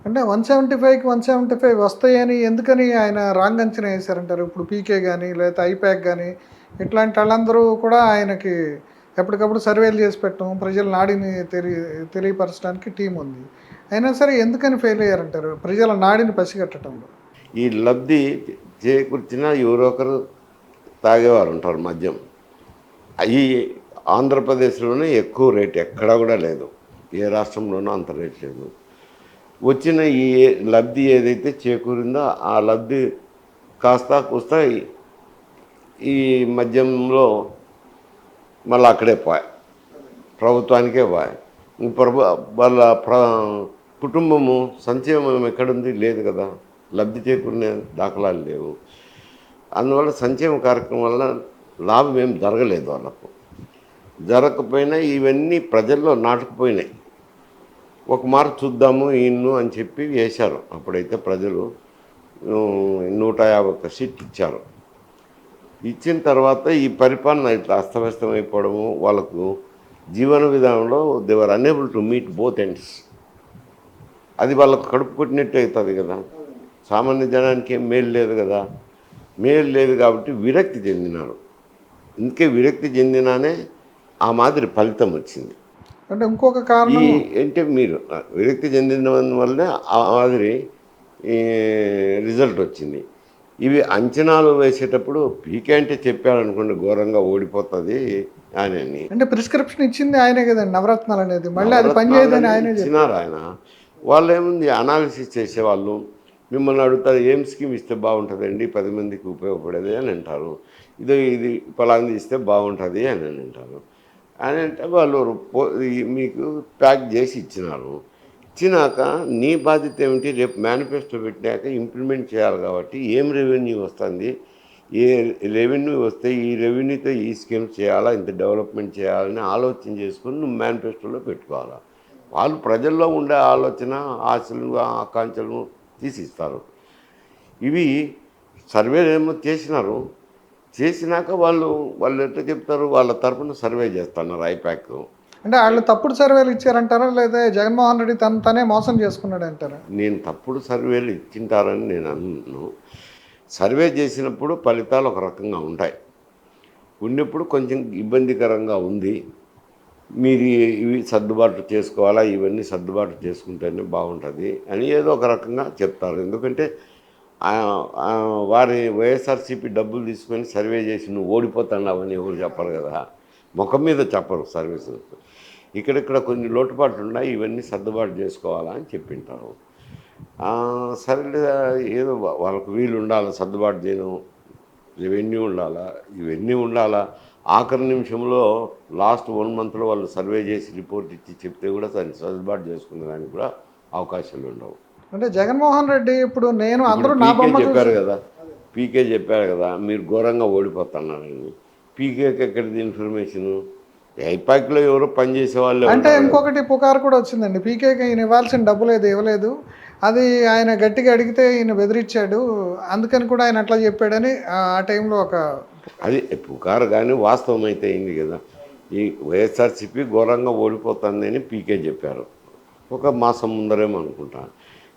అంటే 175కి 175 వస్తాయని ఎందుకని ఆయన రాంగ్ అంచనా వేశారంటారు? ఇప్పుడు పీకే గాని, లేకపోతే ఐపాక్ గాని ఇట్లాంటి వాళ్ళందరూ కూడా ఆయనకి ఎప్పటికప్పుడు సర్వేలు చేసి పెట్టడం, ప్రజల నాడిని తెలియపరచడానికి టీమ్ ఉంది. అయినా సరే ఎందుకని ఫెయిల్ అయ్యారంటారు? ప్రజల నాడిని పసిగట్టడంలో. ఈ లబ్ధి చేకూర్చిన ఎవరో ఒకరు తాగేవారు ఉంటారు మద్యం. అవి ఆంధ్రప్రదేశ్లోనే ఎక్కువ రేట్ ఎక్కడా కూడా లేదు. ఏ రాష్ట్రంలోనూ అంత రేట్ లేదు. వచ్చిన ఈ లబ్ధి ఏదైతే చేకూరిందో ఆ లబ్ధి కాస్త కూస్త ఈ మద్యంలో మళ్ళీ అక్కడే పోయా, ప్రభుత్వానికే పోయా. వాళ్ళ కుటుంబము సంక్షేమం ఎక్కడుంది? లేదు కదా, లబ్ధి చేకూరిన దాఖలాలు లేవు. అందువల్ల సంక్షేమ కార్యక్రమం వల్ల లాభం ఏం జరగలేదు. వాళ్ళకు జరగకపోయినా ఇవన్నీ ప్రజల్లో నాటుకుపోయినాయి. ఒక మార్కు చూద్దాము ఇన్ను అని చెప్పి వేశారు. అప్పుడైతే ప్రజలు 151 సీట్లు ఇచ్చారు. ఇచ్చిన తర్వాత ఈ పరిపాలన ఇట్లా అస్తవ్యస్తం అయిపోవడము, వాళ్ళకు జీవన విధానంలో they are unable to meet both ends. అది వాళ్ళకు కడుపు కొట్టినట్టు అవుతుంది కదా. సామాన్య జనానికి ఏం మేలు లేదు కదా. మేలు లేదు కాబట్టి విరక్తి చెందినారు. ఇందుకే విరక్తి చెందినానే ఆ మాదిరి ఫలితం వచ్చింది. అంటే ఇంకొక కారణం అంటే మీరు విరక్తి చెందిన వల్లనే ఆ మాదిరి రిజల్ట్ వచ్చింది. ఇవి అంచనాలు వేసేటప్పుడు పీకే అంటే చెప్పారనుకోండి ఘోరంగా ఓడిపోతుంది అని. అంటే ప్రిస్క్రిప్షన్ ఇచ్చింది ఆయనే కదండి, నవరత్నాలు అనేది. మళ్ళీ అది పనిచేయదని ఆయనే ఇచ్చినారు. ఆయన వాళ్ళు ఏముంది అనాలిసిస్ చేసేవాళ్ళు. మిమ్మల్ని అడుగుతారు ఏం స్కీమ్ ఇస్తే బాగుంటుందండి, 10 మందికి ఉపయోగపడేది అని అంటారు. ఇది ఫలాంది ఇస్తే బాగుంటుంది అని అంటారు. అని అంటే వాళ్ళు మీకు ప్యాక్ చేసి ఇచ్చినారు. ఇచ్చినాక నీ బాధ్యత ఏమిటి? రేపు మేనిఫెస్టో పెట్టినాక ఇంప్లిమెంట్ చేయాలి. కాబట్టి ఏం రెవెన్యూ వస్తుంది, ఏ రెవెన్యూ వస్తే ఈ రెవెన్యూతో ఈ స్కీమ్స్ చేయాలా, ఇంత డెవలప్మెంట్ చేయాలని ఆలోచన చేసుకుని నువ్వు మేనిఫెస్టోలో పెట్టుకోవాలా. వాళ్ళు ప్రజల్లో ఉండే ఆలోచన, ఆశలు, ఆకాంక్షలను తీసిస్తారు. ఇవి సర్వేలు ఏమో చేసినారు. చేసినాక వాళ్ళు ఎట్లా చెప్తారు? వాళ్ళ తరఫున సర్వే చేస్తున్నారు ఐపాక్. అంటే వాళ్ళు తప్పుడు సర్వేలు ఇచ్చారంటారా, లేదా జగన్మోహన్ రెడ్డి తనే మోసం చేసుకున్నాడు అంటారా? నేను తప్పుడు సర్వేలు ఇచ్చింటారని నేను అన్నాను. సర్వే చేసినప్పుడు ఫలితాలు ఒక రకంగా ఉంటాయి. ఉన్నప్పుడు కొంచెం ఇబ్బందికరంగా ఉంది, మీరు ఇవి సర్దుబాటు చేసుకోవాలా, ఇవన్నీ సర్దుబాటు చేసుకుంటేనే బాగుంటుంది అని ఏదో ఒక రకంగా చెప్తారు. ఎందుకంటే వారి వైఎస్ఆర్సీపీ డబ్బులు తీసుకొని సర్వే చేసి నువ్వు ఓడిపోతున్నావని ఎవరు చెప్పరు కదా, ముఖం మీద చెప్పరు సర్వీస్. ఇక్కడిక్కడ కొన్ని లోటుపాట్లు ఉన్నాయి, ఇవన్నీ సర్దుబాటు చేసుకోవాలా అని చెప్పింటారు. సరే ఏదో వాళ్ళకు వీలు ఉండాలా, సర్దుబాటు చేయడం, రెవెన్యూ ఉండాలా, ఇవన్నీ ఉండాలా. ఆఖరి నిమిషంలో లాస్ట్ 1 మంత్లో వాళ్ళు సర్వే చేసి రిపోర్ట్ ఇచ్చి చెప్తే కూడా దాన్ని సర్దుబాటు చేసుకునే దానికి కూడా అవకాశాలు ఉండవు. అంటే జగన్మోహన్ రెడ్డి ఇప్పుడు నేను అందరూ నా పీకే బొమ్మ చెప్పారు కదా, పీకే చెప్పారు కదా మీరు ఘోరంగా ఓడిపోతున్నారని. పీకేకి ఎక్కడిది ఇన్ఫర్మేషను? ఐపాక్లో ఎవరో పనిచేసే వాళ్ళు. అంటే ఇంకొకటి పుకారు కూడా వచ్చిందండి, పీకేకి ఈయన ఇవ్వాల్సిన డబ్బులు ఏది ఇవ్వలేదు, అది ఆయన గట్టిగా అడిగితే ఈయన బెదిరించాడు, అందుకని కూడా ఆయన అట్లా చెప్పాడని ఆ టైంలో ఒక అది పుకారు. కానీ వాస్తవం అయితే అయింది కదా. ఈ వైఎస్ఆర్సీపీ ఘోరంగా ఓడిపోతుందని పీకే చెప్పారు ఒక మాసం ముందరేమో అనుకుంటా.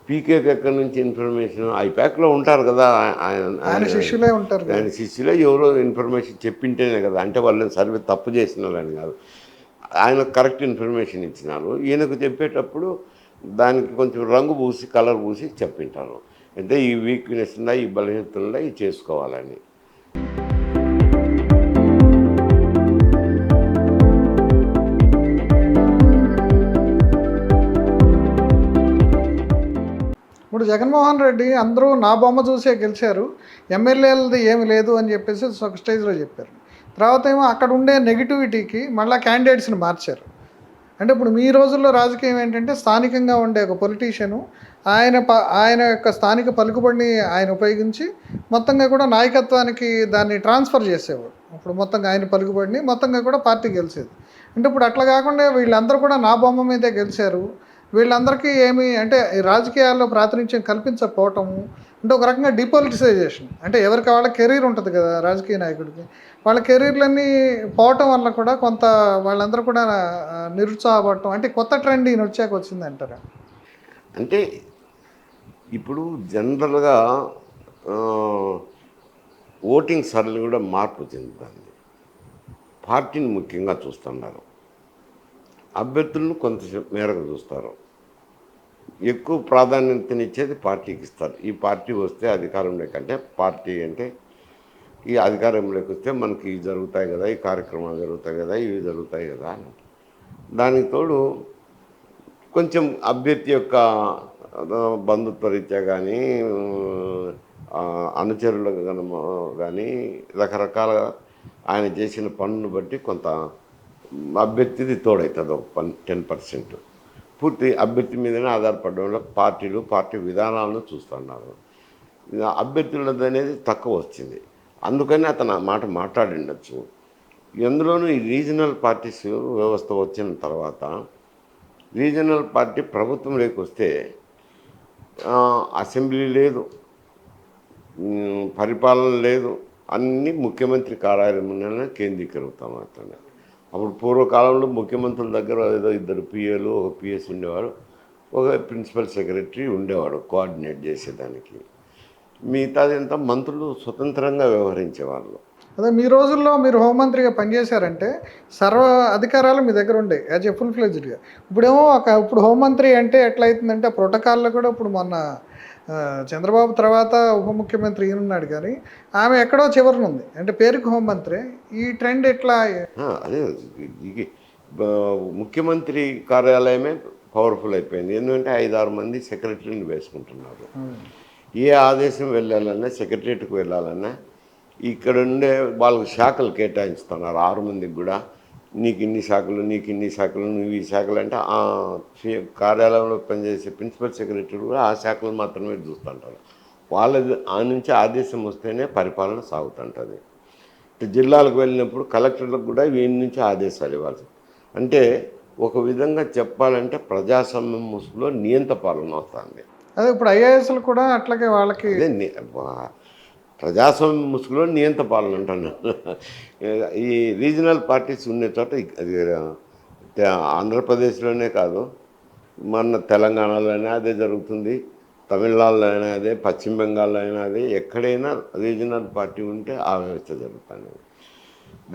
పీకేకి ఎక్కడి నుంచి ఇన్ఫర్మేషన్? ఐపాక్లో ఉంటారు కదా, ఆయన శిష్యులే ఉంటారు, ఆయన శిష్యులే ఎవరో ఇన్ఫర్మేషన్ చెప్పింటేనే కదా. అంటే వాళ్ళని సర్వే తప్పు చేసినారని కాదు, ఆయన కరెక్ట్ ఇన్ఫర్మేషన్ ఇచ్చినారు. ఈయనకు చెప్పేటప్పుడు దానికి కొంచెం రంగు పూసి కలర్ పూసి చెప్పింటారు. అంటే ఈ వీక్నెస్ ఉందా, ఈ బలహీనత ఉందా, ఇది చేసుకోవాలని. ఇప్పుడు జగన్మోహన్ రెడ్డి అందరూ నా బొమ్మ చూసే గెలిచారు, ఎమ్మెల్యేలది ఏమి లేదు అని చెప్పేసి ఒక స్టేజ్లో చెప్పారు. తర్వాత ఏమో అక్కడ ఉండే నెగిటివిటీకి మళ్ళీ క్యాండిడేట్స్ని మార్చారు. అంటే ఇప్పుడు మీ రోజుల్లో రాజకీయం ఏంటంటే స్థానికంగా ఉండే ఒక పొలిటీషియను ఆయన యొక్క స్థానిక పలుకుబడిని ఆయన ఉపయోగించి మొత్తంగా కూడా నాయకత్వానికి దాన్ని ట్రాన్స్ఫర్ చేసేవాడు. ఇప్పుడు మొత్తంగా ఆయన పలుకుబడిని మొత్తంగా కూడా పార్టీ గెలిచేది. అంటే ఇప్పుడు అట్లా కాకుండా వీళ్ళందరూ కూడా నా బొమ్మ మీదే గెలిచారు, వీళ్ళందరికీ ఏమి అంటే రాజకీయాల్లో ప్రాతినిధ్యం కల్పించకపోవటము, అంటే ఒక రకంగా డిపాలిటిసైజేషన్. అంటే ఎవరికి వాళ్ళ కెరీర్ ఉంటుంది కదా రాజకీయ నాయకుడికి, వాళ్ళ కెరీర్లన్నీ పోవటం వల్ల కూడా కొంత వాళ్ళందరూ కూడా నిరుత్సాహపడటం, అంటే కొత్త ట్రెండ్ ఈయన వచ్చాక వచ్చింది అంటారా? అంటే ఇప్పుడు జనరల్గా ఆ, ఓటింగ్ సరళి కూడా మార్పు చెందుతుంది. పార్టీని ముఖ్యంగా చూస్తున్నారు, అభ్యర్థులను కొంత మేరకు చూస్తారు. ఎక్కువ ప్రాధాన్యతనిచ్చేది పార్టీకి ఇస్తారు. ఈ పార్టీ వస్తే అధికారంలోకి, అంటే పార్టీ అంటే ఈ అధికారంలోకి వస్తే మనకి ఇవి జరుగుతాయి కదా, ఈ కార్యక్రమాలు జరుగుతాయి కదా, ఇవి జరుగుతాయి కదా అని. దానికి తోడు కొంచెం అభ్యర్థి యొక్క బంధుత్వ రీత్యా కానీ అనుచరుల కానీ రకరకాల ఆయన చేసిన పనులను బట్టి కొంత అభ్యర్థిది తోడవుతుంది. ఒక 10% పూర్తి అభ్యర్థి మీదనే ఆధారపడడంలో పార్టీలు పార్టీ విధానాలను చూస్తున్నారు. అభ్యర్థులది అనేది తక్కువ వచ్చింది, అందుకని అతను ఆ మాట మాట్లాడిండొచ్చు. ఎందులోనూ ఈ రీజనల్ పార్టీస్ వ్యవస్థ వచ్చిన తర్వాత రీజనల్ పార్టీ ప్రభుత్వంలోకి వస్తే అసెంబ్లీ లేదు, పరిపాలన లేదు, అన్నీ ముఖ్యమంత్రి కార్యాలయంలోనే కేంద్రీకృతమవుతున్నాయి. అప్పుడు పూర్వకాలంలో ముఖ్యమంత్రుల దగ్గర ఏదో 2 పిఏలు, ఒక పిఎస్ ఉండేవాడు, ఒక ప్రిన్సిపల్ సెక్రటరీ ఉండేవాడు కోఆర్డినేట్ చేసేదానికి. మిగతాదంతా మంత్రులు స్వతంత్రంగా వ్యవహరించేవాళ్ళు. అదే మీ రోజుల్లో మీరు హోంమంత్రిగా పనిచేశారంటే సర్వ అధికారాలు మీ దగ్గర ఉండే యాజ్ ఏ ఫుల్ ఫ్లెడ్జ్డ్గా. ఇప్పుడేమో ఇప్పుడు హోంమంత్రి అంటే ఎట్లా అవుతుందంటే ప్రోటోకాల్లో కూడా ఇప్పుడు మొన్న చంద్రబాబు తర్వాత ఉప ముఖ్యమంత్రి ఈయనున్నాడు, కానీ ఆమె ఎక్కడో చివరన ఉంది, అంటే పేరుకి హోంమంత్రి. ఈ ట్రెండ్ ఎట్లా? అదే ఇది ముఖ్యమంత్రి కార్యాలయమే పవర్ఫుల్ అయిపోయింది. ఎందుకంటే 5-6 మంది సెక్రటరీని వేసుకుంటున్నారు. ఏ ఆదేశం వెళ్ళాలన్నా, సెక్రటరియట్కి వెళ్ళాలన్నా ఇక్కడ ఉండే వాళ్ళకి శాఖలు కేటాయించుతున్నారు. 6 మందికి కూడా నీకు ఇన్ని శాఖలు, నీకు ఇన్ని శాఖలు, నువ్వు ఈ శాఖలు అంటే ఆ కార్యాలయంలో పనిచేసే ప్రిన్సిపల్ సెక్రటరీ కూడా ఆ శాఖలు మాత్రమే చూస్తుంటారు. వాళ్ళ ఆ నుంచి ఆదేశం వస్తేనే పరిపాలన సాగుతుంటుంది. జిల్లాలకు వెళ్ళినప్పుడు కలెక్టర్లకు కూడా వీటి నుంచి ఆదేశాలు ఇవ్వాలి. అంటే ఒక విధంగా చెప్పాలంటే ప్రజాస్వామ్యం ముసుగులో నియంత పాలన వస్తుంది. అదే ఇప్పుడు ఐఏఎస్లు కూడా అట్లాగే వాళ్ళకి అదే ప్రజాస్వామ్య ముసుగులో నియంత పాలన అంటాను. ఈ రీజనల్ పార్టీస్ ఉండే చోట అది ఆంధ్రప్రదేశ్లోనే కాదు, మన తెలంగాణలోనే అదే జరుగుతుంది, తమిళనాడులో అయినా అదే, పశ్చిమ బెంగాల్లో అయినా అదే. ఎక్కడైనా రీజనల్ పార్టీ ఉంటే ఆ వ్యవస్థ జరుగుతుంది.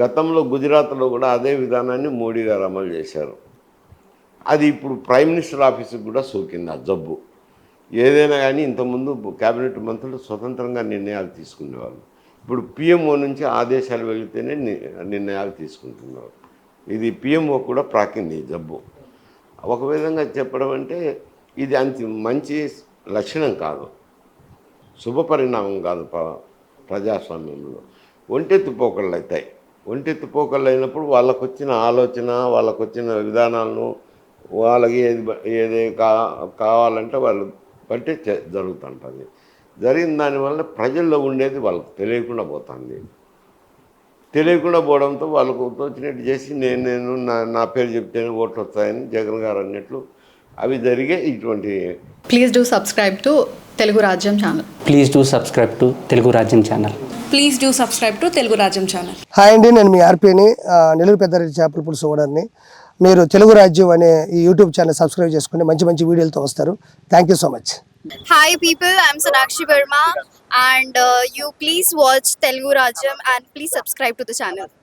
గతంలో గుజరాత్లో కూడా అదే విధానాన్ని మోడీ గారు అమలు చేశారు. అది ఇప్పుడు ప్రైమ్ మినిస్టర్ ఆఫీసుకి కూడా సోకింది ఆ జబ్బు. ఏదైనా కానీ ఇంతకుముందు క్యాబినెట్ మంత్రులు స్వతంత్రంగా నిర్ణయాలు తీసుకునేవాళ్ళు. ఇప్పుడు పిఎంఓ నుంచి ఆదేశాలు వెళితేనే నిర్ణయాలు తీసుకుంటున్నారు. ఇది పిఎంఓ కూడా ప్రాకింది ఈ జబ్బు. ఒక విధంగా చెప్పడం అంటే ఇది అంత మంచి లక్షణం కాదు, శుభ పరిణామం కాదు. ప్రజాస్వామ్యంలో ఒంటెత్తిపోకళ్ళు అవుతాయి. ఒంటెత్తిపోకళ్ళు అయినప్పుడు వాళ్ళకు వచ్చిన ఆలోచన, వాళ్ళకు వచ్చిన విధానాలను, వాళ్ళకి ఏది కావాలంటే వాళ్ళు బట్టి జరుగుతుంటుంది. జరిగిన దానివల్ల ప్రజల్లో ఉండేది వాళ్ళకు తెలియకుండా పోతుంది. తెలియకుండా పోవడంతో వాళ్ళకు తోచినట్టు చేసి నేను నా పేరు చెప్తేనే ఓట్లు వస్తాయని జగన్ గారు అన్నట్లు అవి జరిగే ఇటువంటి. Please do subscribe to Telugu Rajyam channel. Please do subscribe to Telugu Rajyam channel. Please do subscribe to Telugu Rajyam channel. Hi అండి, నేను మీ ఆర్పీని, నెల్లూరు పెద్దారెడ్డి చేపల పులుసు ఓనర్ని. మీరు తెలుగు రాజ్యం అనే ఈ యూట్యూబ్ ఛానల్ సబ్స్క్రైబ్ చేసుకుని మంచి మంచి వీడియోలతో వస్తారు. Thank you so much. Hi people, I'm Sonakshi Verma and you please watch Telugu Rajyam and please subscribe to the channel.